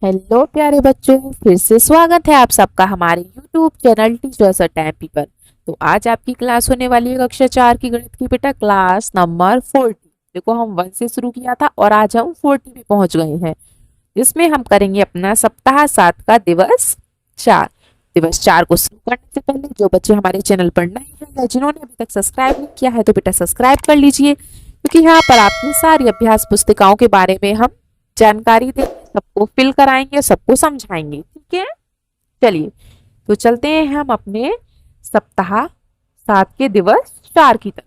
Hello प्यारे बच्चों, फिर से स्वागत है आप सबका हमारे YouTube चैनल टीचर्स टाइम पर। तो आज आपकी क्लास होने वाली है कक्षा 4 की गणित की बेटा क्लास नंबर 40। देखो हम 1 से शुरू किया था और आज हम 40 पे पहुंच गए हैं, जिसमें हम करेंगे अपना सप्ताह 7 का दिवस 4। दिवस 4 को शुरू करने से पहले जो बच्चे हमारे चैनल पर नए हैं या जिन्होंने अभी तक सब्सक्राइब नहीं किया है तो बेटा सब्सक्राइब कर लीजिए, क्योंकि यहाँ पर आपकी सारी अभ्यास पुस्तिकाओं के बारे में हम जानकारी देंगे, सबको फिल कराएंगे, सबको समझाएंगे। ठीक है, चलिए तो चलते हैं हम अपने सप्ताह 7 के दिवस 4 की तरफ।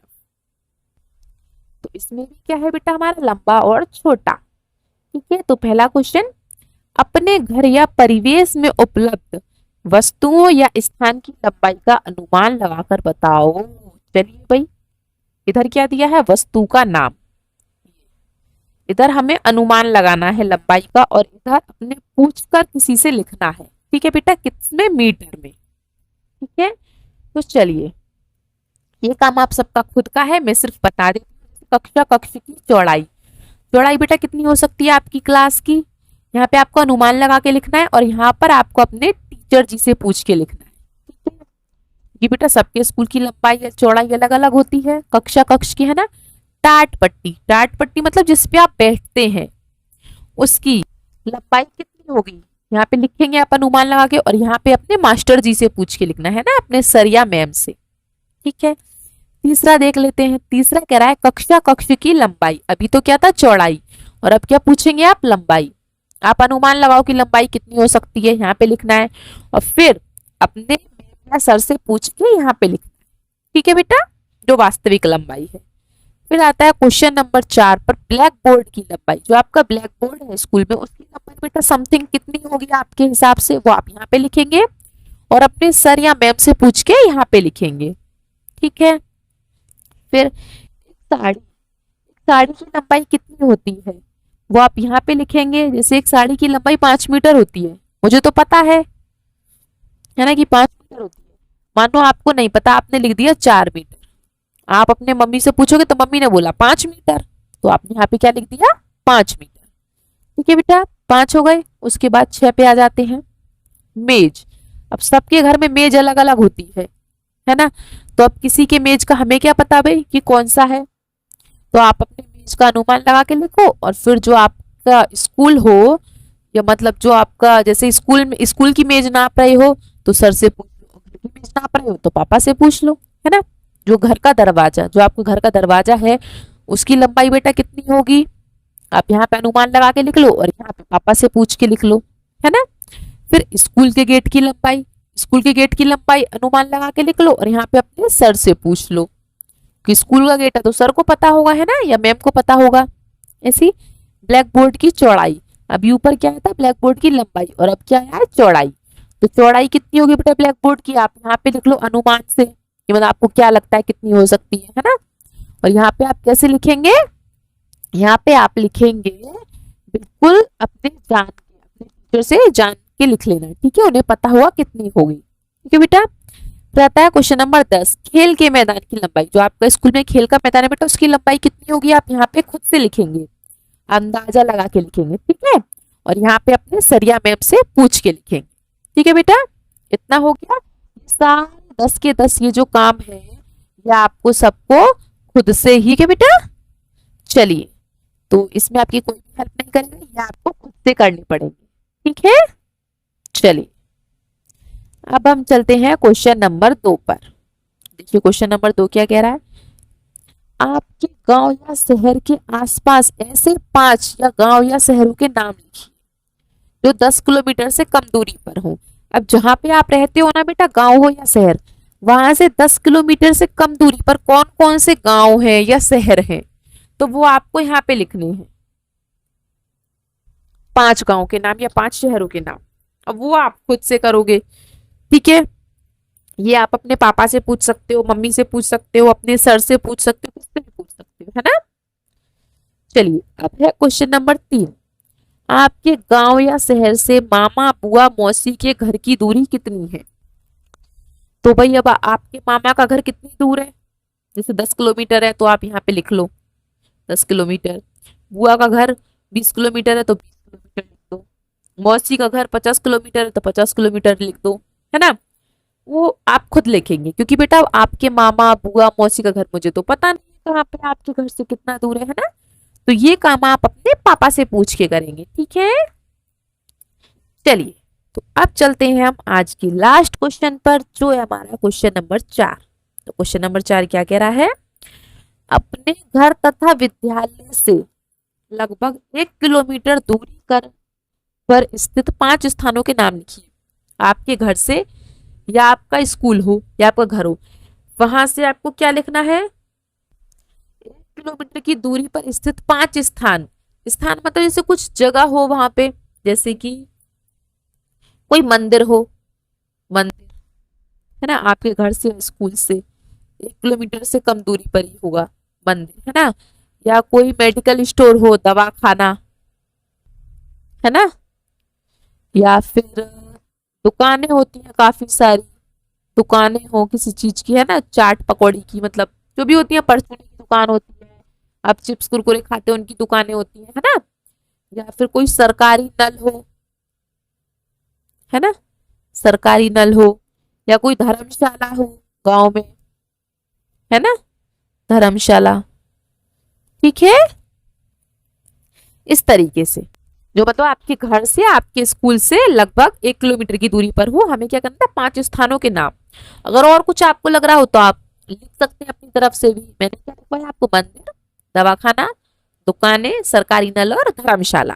तो इसमें भी क्या है बेटा, हमारा लंबा और छोटा। ठीक है, तो पहला क्वेश्चन, अपने घर या परिवेश में उपलब्ध वस्तुओं या स्थान की लंबाई का अनुमान लगाकर बताओ। चलिए भाई, इधर क्या दिया है, वस्तु का नाम। इधर हमें अनुमान लगाना है लंबाई का और इधर अपने पूछकर किसी से लिखना है। ठीक है बेटा, कितने मीटर में। ठीक है, तो चलिए ये काम आप सबका खुद का है, मैं सिर्फ बता देती हूँ। कक्ष की चौड़ाई, चौड़ाई बेटा कितनी हो सकती है आपकी क्लास की, यहाँ पे आपको अनुमान लगा के लिखना है और यहाँ पर आपको अपने टीचर जी से पूछ के लिखना है। ठीक है, ये बेटा सबके स्कूल की लंबाई या चौड़ाई अलग अलग होती है, कक्ष की है ना। टाट पट्टी, टाट पट्टी मतलब जिस पे आप बैठते हैं उसकी लंबाई कितनी होगी, यहाँ पे लिखेंगे आप अनुमान लगा के और यहाँ पे अपने मास्टर जी से पूछ के लिखना है ना, अपने सर या मैम से। ठीक है, तीसरा देख लेते हैं। तीसरा कह रहा है कक्ष की लंबाई, अभी तो क्या था चौड़ाई और अब क्या पूछेंगे आप, लंबाई। आप अनुमान लगाओ कि लंबाई कितनी हो सकती है, यहाँ पे लिखना है और फिर अपने मैम या सर से पूछ के यहाँ पे लिखना है। ठीक है बेटा, जो वास्तविक लंबाई है। फिर आता है क्वेश्चन नंबर 4 पर, ब्लैक बोर्ड की लंबाई। जो आपका ब्लैक बोर्ड है स्कूल में उसकी लंबाई बेटा समथिंग कितनी होगी आपके हिसाब से, वो आप यहाँ पे लिखेंगे और अपने सर या मैम से पूछ के यहाँ पे लिखेंगे। ठीक है, फिर साड़ी की लंबाई कितनी होती है वो आप यहाँ पे लिखेंगे। जैसे एक साड़ी की लंबाई 5 मीटर होती है, मुझे तो पता है ना कि 5 मीटर होती है। मानो आपको नहीं पता, आपने लिख दिया 4 मीटर। आप अपने मम्मी से पूछोगे तो मम्मी ने बोला 5 मीटर, तो आपने यहाँ पे क्या लिख दिया, 5 मीटर। ठीक है बेटा, 5 हो गए। उसके बाद 6 पे आ जाते हैं, मेज। अब सबके घर में मेज अलग अलग होती है ना। तो अब किसी के मेज का हमें क्या पता भाई कि कौन सा है, तो आप अपने मेज का अनुमान लगा के लिखो और फिर जो आपका स्कूल हो या मतलब जो आपका जैसे स्कूल में स्कूल की मेज नाप रहे हो तो सर से पूछ लो, घर की मेज नाप रहे हो तो पापा से पूछ लो, है ना। जो घर का दरवाजा, जो आपके घर का दरवाजा है उसकी लंबाई बेटा कितनी होगी, आप यहाँ पे अनुमान लगा के लिख लो और यहाँ पे पापा से पूछ के लिख लो, है ना। फिर स्कूल के गेट की लंबाई, स्कूल के गेट की लंबाई अनुमान लगा के लिख लो और यहाँ पे अपने सर से पूछ लो कि स्कूल का गेट है तो सर को पता होगा, है ना, या मैम को पता होगा। ऐसी ब्लैक बोर्ड की चौड़ाई, अभी ऊपर क्या था, ब्लैक बोर्ड की लंबाई और अब क्या है, चौड़ाई। तो चौड़ाई कितनी होगी बेटा ब्लैक बोर्ड की, आप यहाँ पे लिख लो अनुमान से कि मतलब आपको क्या लगता है कितनी हो सकती है ना। और यहाँ पे आप कैसे लिखेंगे, यहाँ पे आप लिखेंगे बिल्कुल अपने जान के, अपने टीचर से जान के लिख लेना। ठीक है, उन्हें पता होगा कितनी होगी। ठीक है बेटा, रहता है क्वेश्चन नंबर 10, खेल के मैदान की लंबाई। जो आपका स्कूल में खेल का मैदान है बेटा उसकी लंबाई कितनी होगी, आप यहाँ पे खुद से लिखेंगे, अंदाजा लगा के लिखेंगे। ठीक है, और यहाँ पे अपने सरिया मैम से पूछ के लिखेंगे। ठीक है बेटा, इतना हो गया। सारे 10 के 10 ये जो काम है ये आपको सबको खुद से ही, ठीक है बेटा। चलिए, तो इसमें आपकी कोई भी हेल्प नहीं करेगा, ये आपको खुद से करनी पड़ेगी। ठीक है, चलिए अब हम चलते हैं क्वेश्चन नंबर 2 पर। देखिए क्वेश्चन नंबर 2 क्या कह रहा है, आपके गांव या शहर के आसपास ऐसे 5 या गांव या शहरों के नाम लिखिए जो 10 किलोमीटर से कम दूरी पर हो। अब जहां पे आप रहते हो ना बेटा, गांव हो या शहर, वहां से 10 किलोमीटर से कम दूरी पर कौन कौन से गांव है या शहर है, तो वो आपको यहाँ पे लिखने हैं। 5 गांव के नाम या 5 शहरों के नाम, अब वो आप खुद से करोगे। ठीक है, ये आप अपने पापा से पूछ सकते हो, मम्मी से पूछ सकते हो, अपने सर से पूछ सकते हो, किससे भी पूछ सकते हो, है ना। चलिए अब है क्वेश्चन नंबर 3, आपके गांव या शहर से मामा बुआ मौसी के घर की दूरी कितनी है। तो भाई अब आपके मामा का घर कितनी दूर है, जैसे 10 किलोमीटर है तो आप यहाँ पे लिख लो 10 किलोमीटर। बुआ का घर 20 किलोमीटर है तो 20 किलोमीटर लिख दो। मौसी का घर 50 किलोमीटर है तो 50 किलोमीटर लिख दो, है ना। वो आप खुद लिखेंगे, क्योंकि बेटा आपके मामा बुआ मौसी का घर मुझे तो पता नहीं कहाँ पे आपके घर से कितना दूर है ना। तो ये काम आप अपने पापा से पूछ के करेंगे, ठीक है। चलिए, तो अब चलते हैं हम आज की लास्ट क्वेश्चन पर, जो है हमारा क्वेश्चन नंबर 4। तो क्वेश्चन नंबर 4 क्या कह रहा है, अपने घर तथा विद्यालय से लगभग 1 किलोमीटर दूरी पर स्थित 5 स्थानों के नाम लिखिए। आपके घर से, या आपका स्कूल हो या आपका घर हो, वहां से आपको क्या लिखना है, 1 किलोमीटर की दूरी पर स्थित 5 स्थान। स्थान मतलब जैसे कुछ जगह हो वहां पे, जैसे कि कोई मंदिर हो, मंदिर, है ना, आपके घर से स्कूल से 1 किलोमीटर से कम दूरी पर ही होगा मंदिर, है ना। या कोई मेडिकल स्टोर हो, दवा खाना, है ना। या फिर दुकानें होती हैं काफी सारी, दुकानें हो किसी चीज की, है ना, चाट पकौड़ी की, मतलब जो भी होती है, परचूनी की दुकान होती है, आप चिप्स कुरकुरे खाते हो उनकी दुकानें होती है ना। या फिर कोई सरकारी नल हो, है ना, सरकारी नल हो, या कोई धर्मशाला हो गांव में, है ना, धर्मशाला, ठीक है। इस तरीके से, जो मतलब आपके घर से आपके स्कूल से लगभग 1 किलोमीटर की दूरी पर हो, हमें क्या करना है, 5 स्थानों के नाम। अगर और कुछ आपको लग रहा हो तो आप लिख सकते हैं अपनी तरफ से भी। मैंने क्या लिखा है आपको, मंदिर, दवाखाना, दुकानें, सरकारी नल और धर्मशाला।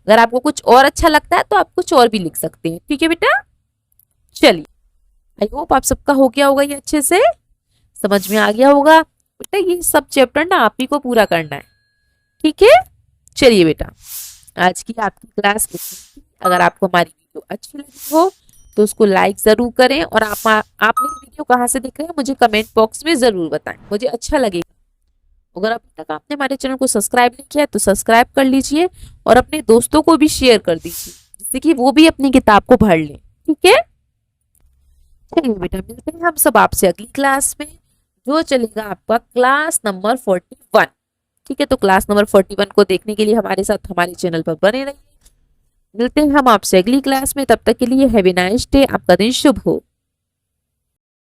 अगर आपको कुछ और अच्छा लगता है तो आप कुछ और भी लिख सकते हैं, ठीक है बेटा। चलिए, आई होप आप सबका हो गया होगा, ये अच्छे से समझ में आ गया होगा। बेटा ये सब चैप्टर ना आप ही को पूरा करना है, ठीक है। चलिए बेटा, आज की आपकी क्लास इतनी थी। अगर आपको हमारी वीडियो अच्छी लगी हो तो उसको लाइक जरूर करें, और आप मेरी वीडियो कहाँ से देख रहे हैं मुझे कमेंट बॉक्स में जरूर बताएं, मुझे अच्छा लगेगा। अगर अभी तक आपने हमारे चैनल को सब्सक्राइब नहीं किया है तो सब्सक्राइब कर लीजिए, और अपने दोस्तों को भी शेयर कर दीजिए, जिससे कि वो भी अपनी किताब को पढ़ लें, ठीक है। चलिए बेटा, मिलते हैं हम सब आपसे अगली क्लास में, जो चलेगा आपका क्लास नंबर 41, ठीक है। तो क्लास नंबर 41 को देखने के लिए हमारे साथ हमारे चैनल पर बने रहिए। मिलते हैं हम आपसे अगली क्लास में, तब तक के लिए हैव ए नाइस डे, आपका दिन शुभ हो।